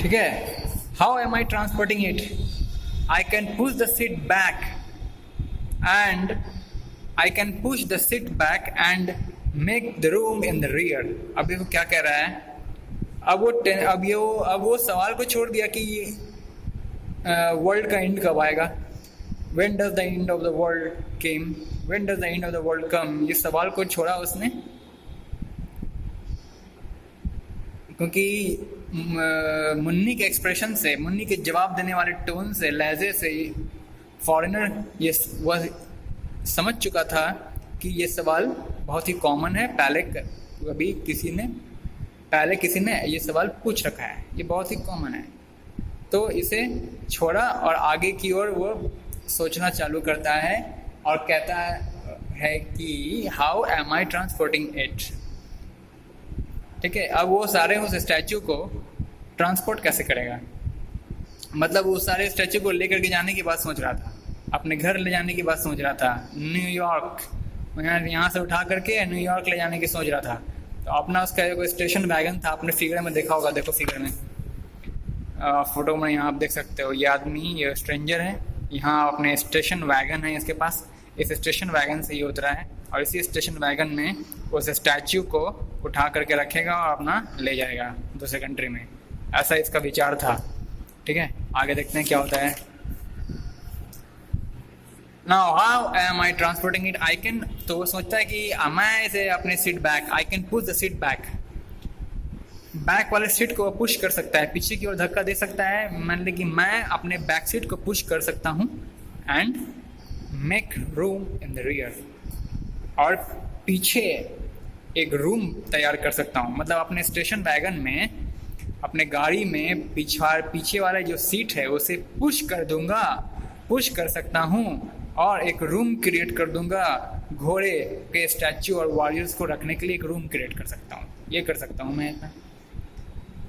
ठीक है, how am I transporting it, I can push the seat back and I can push the seat back and make the room in the rear. अभी वो क्या कह रहा है, अब वो सवाल को छोड़ दिया कि वर्ल्ड का एंड कब आएगा, when does the end of the world came, when does the end of the world कम, ये सवाल को छोड़ा उसने, क्योंकि मुन्नी के एक्सप्रेशन से, मुन्नी के जवाब देने वाले टोन से, लहजे से फॉरेनर ये वह समझ चुका था कि ये सवाल बहुत ही कॉमन है, पहले किसी ने ये सवाल पूछ रखा है, ये बहुत ही कॉमन है। तो इसे छोड़ा और आगे की ओर वो सोचना चालू करता है और कहता है कि how am I transporting it. ठीक है, अब वो सारे उस स्टैचू को ट्रांसपोर्ट कैसे करेगा, मतलब वो सारे स्टैचू को लेकर के जाने की बात सोच रहा था, अपने घर ले जाने की बात सोच रहा था, न्यूयॉर्क यहाँ से उठा करके न्यूयॉर्क ले जाने की सोच रहा था। तो अपना उसका एक स्टेशन वैगन था, आपने फिगर में देखा होगा, देखो फिगर में फोटो में यहाँ आप देख सकते हो, ये आदमी, ये स्ट्रेंजर है, यहाँ अपने स्टेशन वैगन है इसके पास, इस स्टेशन वैगन से ये उतरा है और इसी स्टेशन वैगन में उस स्टैचू को उठा करके रखेगा और अपना ले जाएगा दूसरे कंट्री में, ऐसा इसका विचार था। ठीक है, आगे देखते हैं क्या होता है। Now how am I transporting it, I can, तो वो सोचता है कि मैं इसे अपने seat back, I can push the seat back, back वाले सीट को पुश कर सकता है, पीछे की ओर धक्का दे सकता है, मान ली कि मैं अपने बैक सीट को पुश कर सकता हूँ and make room in the rear, और पीछे एक रूम तैयार कर सकता हूँ, मतलब अपने स्टेशन वैगन में, अपने गाड़ी में पीछे वाला जो सीट है उसे पुश कर दूंगा, पुश कर सकता हूँ और एक रूम क्रिएट कर दूंगा, घोड़े के स्टैचू और वॉरियर्स को रखने के लिए एक रूम क्रिएट कर सकता हूँ, ये कर सकता हूँ मैं इतना।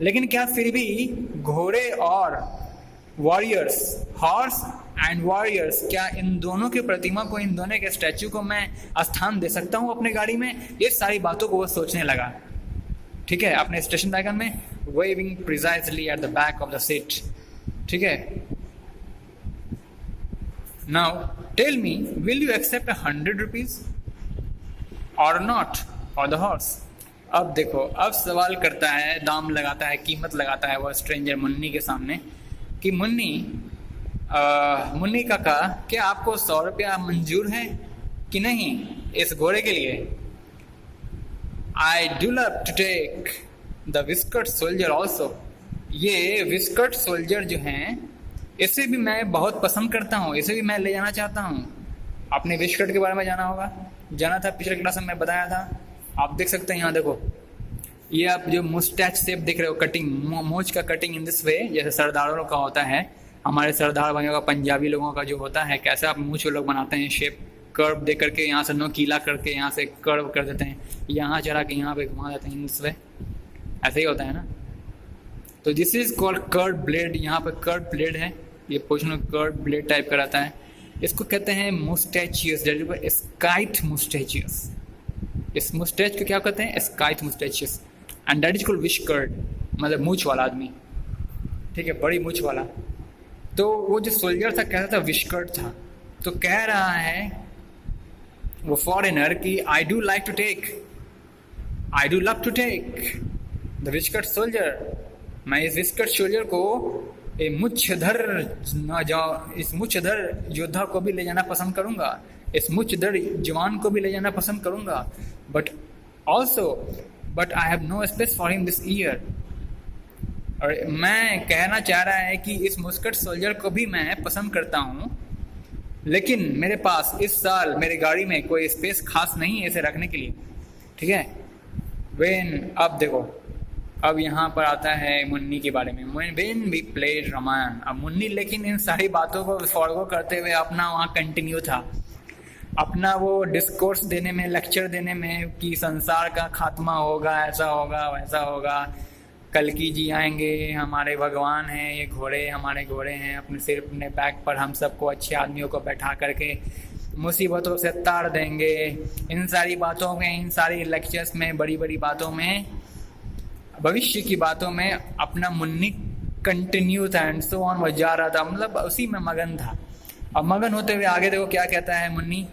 लेकिन क्या फिर भी घोड़े और वॉरियर्स, हॉर्स एंड वॉरियर्स, क्या इन दोनों की प्रतिमा को, इन दोनों के स्टैचू को मैं स्थान दे सकता हूँ अपने गाड़ी में? ये सारी बातों को वो सोचने लगा। ठीक है, अपने स्टेशन वैगन में, waving precisely at the back of the seat. ठीक है, now tell me, will you accept 100 rupees or not for the horse. अब देखो, अब सवाल करता है, दाम लगाता है, कीमत लगाता है वो स्ट्रेंजर मुन्नी के सामने कि मुन्नी काका, क्या आपको 100 रुपया मंजूर है कि नहीं इस घोड़े के लिए? I do love to take the whiskered soldier also, ये विस्कट सोल्जर जो हैं इसे भी मैं बहुत पसंद करता हूँ, इसे भी मैं ले जाना चाहता हूँ। आपने विस्कट के बारे में जाना था, पिछले क्लास में मैं बताया था, आप देख सकते हैं यहाँ देखो, ये आप जो मुस्टैच शेप देख रहे हो, कटिंग, मोच का कटिंग इन दिस वे, जैसे सरदारों का होता है, हमारे सरदार भाइयों का, पंजाबी लोगों का जो होता है, कैसे आप मूछ लोग बनाते हैं, शेप कर्व दे करके, यहाँ से नोकीला करके यहाँ से कर्व कर देते हैं, यहाँ चढ़ा के यहाँ पे घुमा देते हैं, इन दिस वे, ऐसे ही होता है ना। तो this is called curve blade, यहाँ पे कर्व ब्लेड है, ये पोर्शन कर्व ब्लेड टाइप का रहता है, इसको कहते हैं मुस्टैचियस, स्काइट मुस्टैचियस। इस मुस्टैच को क्या कहते हैं? स्काइट मुस्टैचियस, एंड दैट इज कॉल्ड विस्कर्ड, मतलब मूछ वाला आदमी। ठीक है, बड़ी मूछ वाला। तो वो जो सोल्जर था कहता था विस्कर्ड था, तो कह रहा है वो फॉरेनर कि I do love to take the whiskered soldier, मैं इस विस्कर्ड सोल्जर को इस मुच्छधर योद्धा को भी ले जाना पसंद करूंगा, इस मुच्छधर जवान को भी ले जाना पसंद करूंगा, but I have no space for him this year. और मैं कहना चाह रहा है कि इस मुस्कट सोल्जर को भी मैं पसंद करता हूँ, लेकिन मेरे पास इस साल मेरे गाड़ी में कोई स्पेस खास नहीं है इसे रखने के लिए। ठीक है, अब देखो, अब यहाँ पर आता है मुन्नी के बारे में, वेन वी प्लेड रामायण। अब मुन्नी लेकिन इन सारी बातों को फॉलो करते हुए अपना वहाँ कंटिन्यू था, अपना वो डिस्कोर्स देने में, लेक्चर देने में कि संसार का खात्मा होगा, ऐसा होगा, वैसा होगा, कल्कि जी आएंगे, हमारे भगवान हैं, ये घोड़े हमारे घोड़े हैं, अपने सिर अपने बैक पर हम सबको, अच्छे आदमियों को बैठा करके मुसीबतों से तार देंगे। इन सारी बातों में, इन सारी लेक्चर्स में, बड़ी बड़ी बातों में, भविष्य की बातों में अपना मुन्नी कंटिन्यू था एंड सो ऑन, वो जा रहा था, मतलब उसी में मगन था। अब मगन होते हुए आगे देखो क्या कहता है Munni,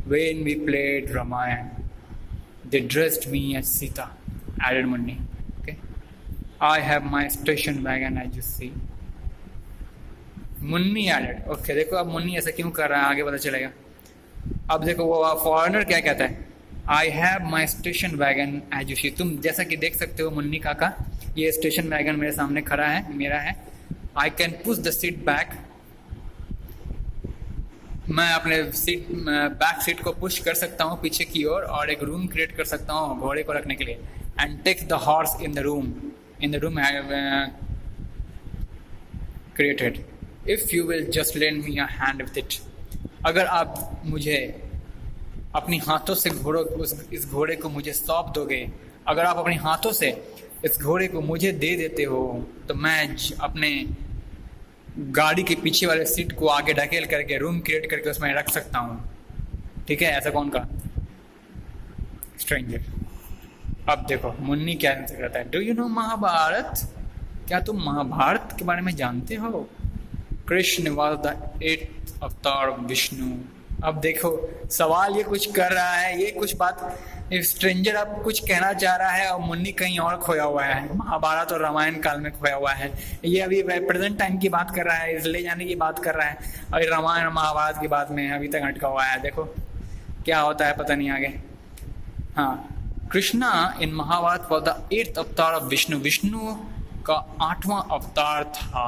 when we played Ramayana they dressed me as Sita, added Munni, okay, I have my station wagon as you see, Munni added, okay. देखो अब मुन्नी ऐसा क्यों कर रहा है आगे पता चलेगा। अब देखो वो फॉरेनर क्या कहता है, I have my station wagon as you see, तुम जैसा कि देख सकते हो मुन्नी काका, ये स्टेशन वैगन मेरे सामने खड़ा है, मेरा है। I can push the seat back, मैं अपने सीट बैक सीट को पुश कर सकता हूँ पीछे की ओर, और एक रूम क्रिएट कर सकता हूँ घोड़े को रखने के लिए। And take the horse in the room created, if you will just lend me a hand with it, अगर आप मुझे अपनी हाथों से इस घोड़े को मुझे सौंप दोगे, अगर आप अपने हाथों से इस घोड़े को मुझे दे देते हो, तो मैं अपने गाड़ी के पीछे वाले सीट को आगे ढकेल करके रूम क्रिएट करके उसमें रख सकता हूँ। ठीक है, ऐसा कौन का? स्ट्रेंजर। अब देखो मुन्नी क्या आंसर करता है, डू यू नो महाभारत, क्या तुम महाभारत के बारे में जानते हो? कृष्ण वॉज द 8th अवतार ऑफ विष्णु। अब देखो सवाल ये कुछ कर रहा है, ये कुछ बात स्ट्रेंजर अब कुछ कहना चाह रहा है और मुन्नी कहीं और खोया हुआ है, महाभारत और रामायण काल में खोया हुआ है। ये अभी प्रेजेंट टाइम की बात कर रहा है, ले जाने की बात कर रहा है, अभी रामायण और महाभारत की बात में अभी तक अटका हुआ है। देखो क्या होता है पता नहीं आगे। हाँ, कृष्णा इन महाभारत वॉज द 8th अवतार ऑफ विष्णु, विष्णु का 8वां अवतार था।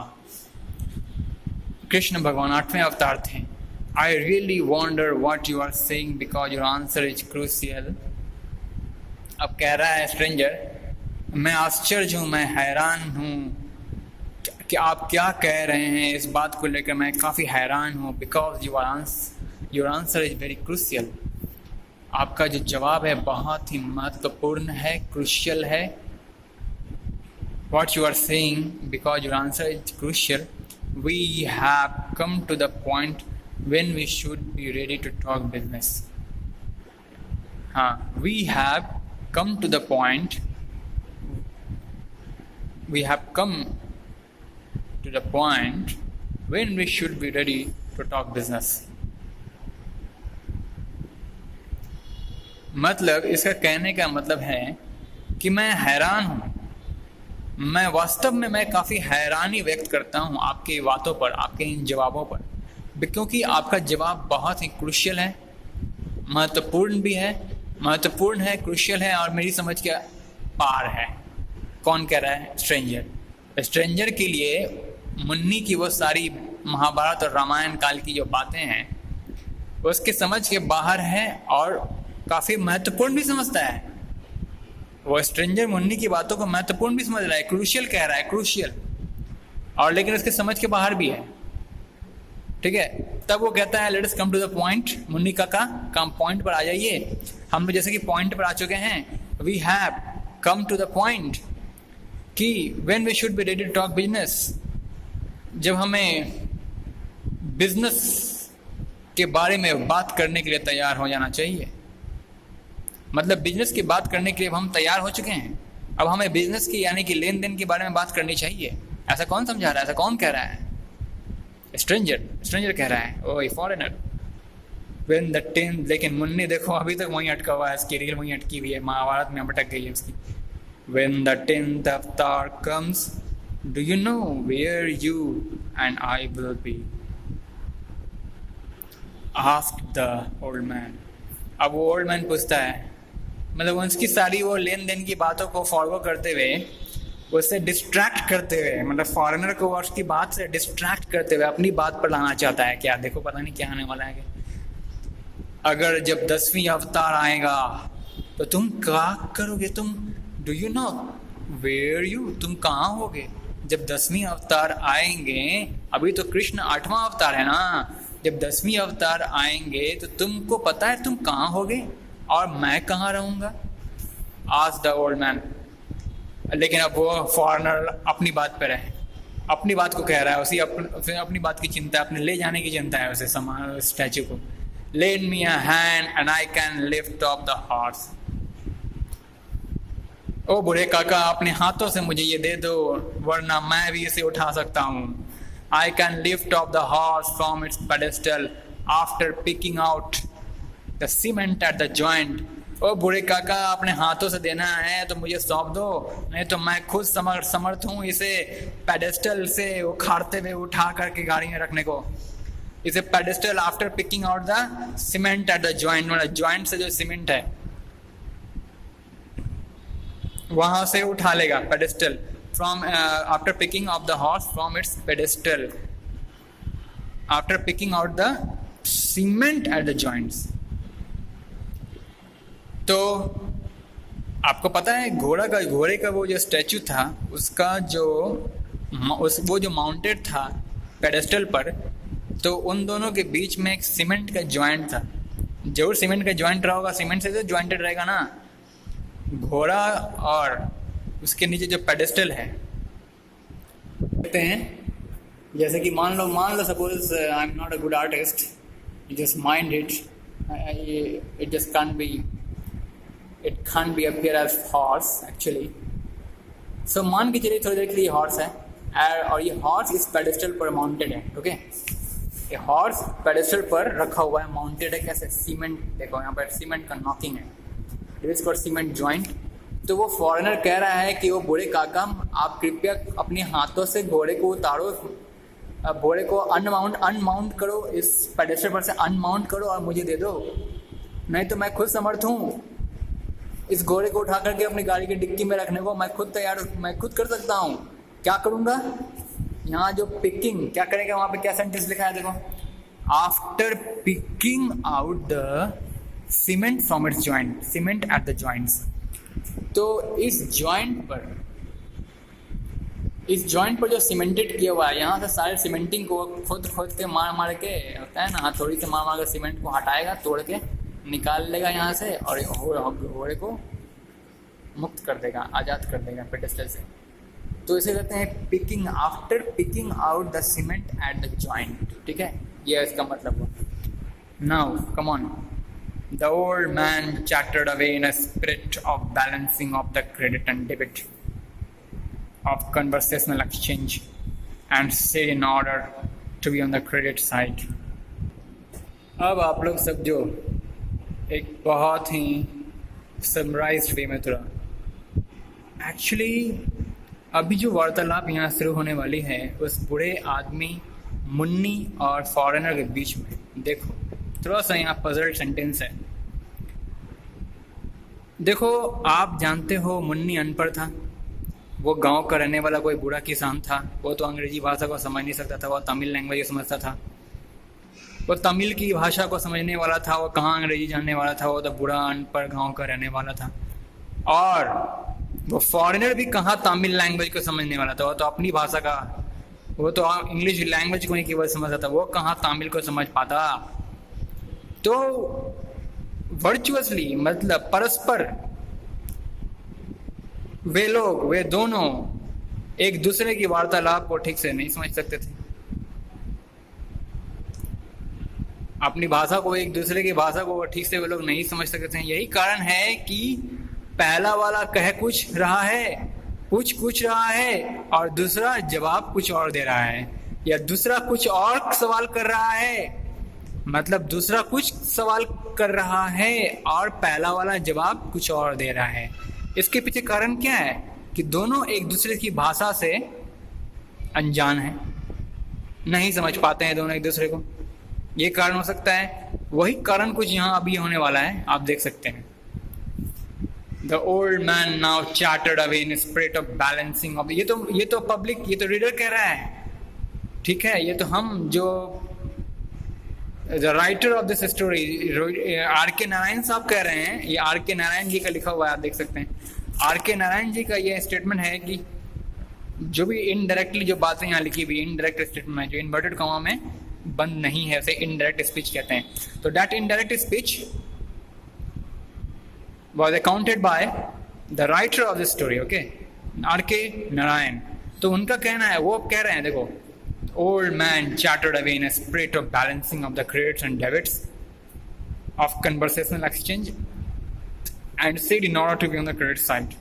कृष्ण भगवान 8वें अवतार थे। I really wonder what you are saying because your answer is crucial. अब कह रहा है स्ट्रेंजर, मैं आश्चर्य हूँ, मैं हैरान हूँ कि आप क्या कह रहे हैं, इस बात को लेकर मैं काफ़ी हैरान हूँ। Because your answer is very crucial, आपका जो जवाब है बहुत ही महत्वपूर्ण है, क्रूशियल है। What you are saying because your answer is crucial, we have come to the point when we should be ready to talk business. We have come to the point, we have come to the point when we should be ready to talk business. मतलब इसका कहने का मतलब है कि मैं हैरान हूँ, मैं वास्तव में मैं काफ़ी हैरानी व्यक्त करता हूँ आपकी बातों पर, आपके इन जवाबों पर, क्योंकि आपका जवाब बहुत ही क्रूशियल है, महत्वपूर्ण भी है, महत्वपूर्ण है, क्रूशियल है और मेरी समझ के पार है। कौन कह रहा है? स्ट्रेंजर। स्ट्रेंजर के लिए मुन्नी की वो सारी महाभारत और रामायण काल की जो बातें हैं वो उसके समझ के बाहर है और काफ़ी महत्वपूर्ण भी समझता है। वो स्ट्रेंजर मुन्नी की बातों को महत्वपूर्ण भी समझ रहा है, क्रूशियल कह रहा है, क्रूशियल, और लेकिन उसके समझ के बाहर भी है। ठीक है, तब वो कहता है let's come to the point, Munni का काम पॉइंट पर आ जाइए। हम लोग जैसे कि पॉइंट पर आ चुके हैं, we have come to the point कि when we should be ready to talk business, जब हमें बिजनेस के बारे में बात करने के लिए तैयार हो जाना चाहिए। मतलब बिजनेस की बात करने के लिए हम तैयार हो चुके हैं, अब हमें बिजनेस की यानी कि लेन देन के बारे में बात करनी चाहिए। ऐसा कौन समझा रहा है, ऐसा कौन कह रहा है? स्ट्रेंजर कह रहा है, ओए फॉरेनर। व्हेन द 10th, लेकिन मुन्नी देखो अभी तक वहीं अटका हुआ है, इसकी रील वहीं अटकी हुई है, महाभारत में अटक गई है उसकी। When the 10th avatar comes, do you know where you and I will be, asked the old man. अब वो ओल्ड मैन पूछता है, मतलब उसकी सारी वो लेन देन की बातों को फॉलो करते हुए, उससे डिस्ट्रैक्ट करते हुए, मतलब फॉरेनर को उसकी बात से डिस्ट्रैक्ट करते हुए अपनी बात पर लाना चाहता है। क्या देखो पता नहीं क्या आने वाला है। अगर जब 10वीं अवतार आएगा तो तुम क्या करोगे? तुम do you know where you, तुम कहाँ होगे जब 10वीं अवतार आएंगे? अभी तो कृष्ण 8वां अवतार है ना, जब 10वीं अवतार आएंगे तो तुमको पता है तुम कहाँ होगे और मैं कहाँ रहूँगा? Asked the old man. लेकिन अब वो फॉरेनर अपनी बात पर है, अपनी बात को कह रहा है, उसी अपनी बात की चिंता, अपने ले जाने की चिंता है उसे स्टैचू को। Lend me a hand and I can lift off the horse. ओ बूढ़े काका, अपने हाथों से मुझे ये दे दो, वरना मैं भी इसे उठा सकता हूँ। I can lift off the horse from its pedestal after picking out the cement at the joint. ओ बूढ़े काका, अपने हाथों से देना है तो मुझे सौंप दो, नहीं तो मैं खुद समर्थ हूँ इसे पेडेस्टल से उखाड़ते हुए उठा करके गाड़ी में रखने को। इसे pedestal after picking out the cement at the joint, मतलब जॉइंट से जो सीमेंट है वहां से उठा लेगा। Pedestal from after picking up the horse from its pedestal after picking out the cement at the joints। तो आपको पता है घोड़े का वो जो स्टैचू था उसका वो जो माउंटेड था पेडेस्टल पर, तो उन दोनों के बीच में एक सीमेंट का जॉइंट था। जरूर सीमेंट का जॉइंट रहा होगा, सीमेंट से तो जॉइंटेड रहेगा ना। घोड़ा और उसके नीचे जो पेडेस्टल है कहते हैं, जैसे कि मान लो suppose I am not a good artist, you just mind it just can't be appear as horse actually. So मान के चलिए थोड़ी देर के लिए हॉर्स है और ये हॉर्स इस पेडेस्टल पर माउंटेड है। ओके, ये हॉर्स पेडेस्टल पर रखा हुआ है, माउंटेड है। कैसे? सीमेंट, देखो यहाँ पर सीमेंट का नॉकिंग है, it is called cement joint. तो वो फॉरेनर कह रहा है कि वो बूढ़े काका, आप कृपया अपने हाथों से घोड़े को उतारो, घोड़े को अनमाउंट करो, इस पेडेस्टल पर से अनमाउंट करो और मुझे दे दो, नहीं तो मैं खुद समर्थ हूँ इस घोड़े को उठा करके अपनी गाड़ी की डिक्की में रखने को। मैं खुद कर सकता हूँ। क्या करूँगा? यहाँ जो पिकिंग क्या करेगा, वहाँ पे क्या सेंटेंस लिखा है देखो, after picking out the cement from its joint, cement at the joints. तो इस जॉइंट पर जो सीमेंटेड किया हुआ है, यहाँ से सारे सीमेंटिंग को खोद के मार के होता है ना, हथौड़ी से मार के सीमेंट को हटाएगा, तोड़ के निकाल लेगा यहाँ से और घोड़े को मुक्त कर देगा, आज़ाद कर देगा पेडेस्टल से। तो इसे कहते हैं picking, after picking out the cement at the joint. ठीक है, ये इसका मतलब हुआ। Now come on. The old man chattered away in a spirit of balancing of the credit and debit of conversational exchange and said in order to be on the credit side। अब आप लोग सब जो एक बहुत ही summarised वे में थोड़ा actually अभी जो वार्तालाप यहाँ शुरू होने वाली है उस बूढ़े आदमी मुन्नी और फॉरेनर के बीच में, देखो थोड़ा सा यहाँ पजल सेंटेंस है। देखो, आप जानते हो मुन्नी अनपढ़ था, वो गांव का रहने वाला कोई बूढ़ा किसान था, वो तो अंग्रेजी भाषा को समझ नहीं सकता था, वो तमिल लैंग्वेज को समझता था, वो तमिल की भाषा को समझने वाला था, वो कहाँ अंग्रेजी जानने वाला था, वो तो बूढ़ा अनपढ़ गांव का रहने वाला था। और वो फॉरेनर भी कहाँ तमिल लैंग्वेज को समझने वाला था, वो तो अपनी भाषा का, वो तो इंग्लिश लैंग्वेज को ही केवल समझता था, वो कहाँ तमिल को समझ पाता। तो वर्चुअसली मतलब परस्पर वे दोनों एक दूसरे की वार्तालाप को ठीक से नहीं समझ सकते थे, अपनी भाषा को, एक दूसरे की भाषा को ठीक से वे लोग नहीं समझ सकते थे। यही कारण है कि पहला वाला कह कुछ रहा है, पूछ कुछ रहा है और दूसरा जवाब कुछ और दे रहा है, या दूसरा कुछ और सवाल कर रहा है, मतलब दूसरा कुछ सवाल कर रहा है और पहला वाला जवाब कुछ और दे रहा है। इसके पीछे कारण क्या है कि दोनों एक दूसरे की भाषा से अनजान हैं, नहीं समझ पाते हैं दोनों एक दूसरे को। ये कारण हो सकता है, वही कारण कुछ यहाँ अभी होने वाला है, आप देख सकते हैं। The old man now chattered away in a spirit of balancing of, ये तो पब्लिक, ये तो रीडर कह रहा है, ठीक है, ये तो हम जो the writer of this story R K Narayan साहब कह रहे हैं, ये आर के नारायण जी का लिखा हुआ है, आप देख सकते हैं। आर के नारायण जी का ये स्टेटमेंट है कि जो भी इनडायरेक्टली जो बातें यहाँ लिखी हुई इनडायरेक्ट स्टेटमेंट है, जो इन्वर्टेड कॉमा में बंद नहीं है, उसे इनडायरेक्ट स्पीच कहते हैं। तो that indirect speech was accounted by the writer of this story, okay, R.K. Narayan। तो उनका कहना है, वो कह रहे हैं, देखो, old man chattered away in a spirit of balancing of the credits and debits of conversational exchange and said in order to be on the credit side।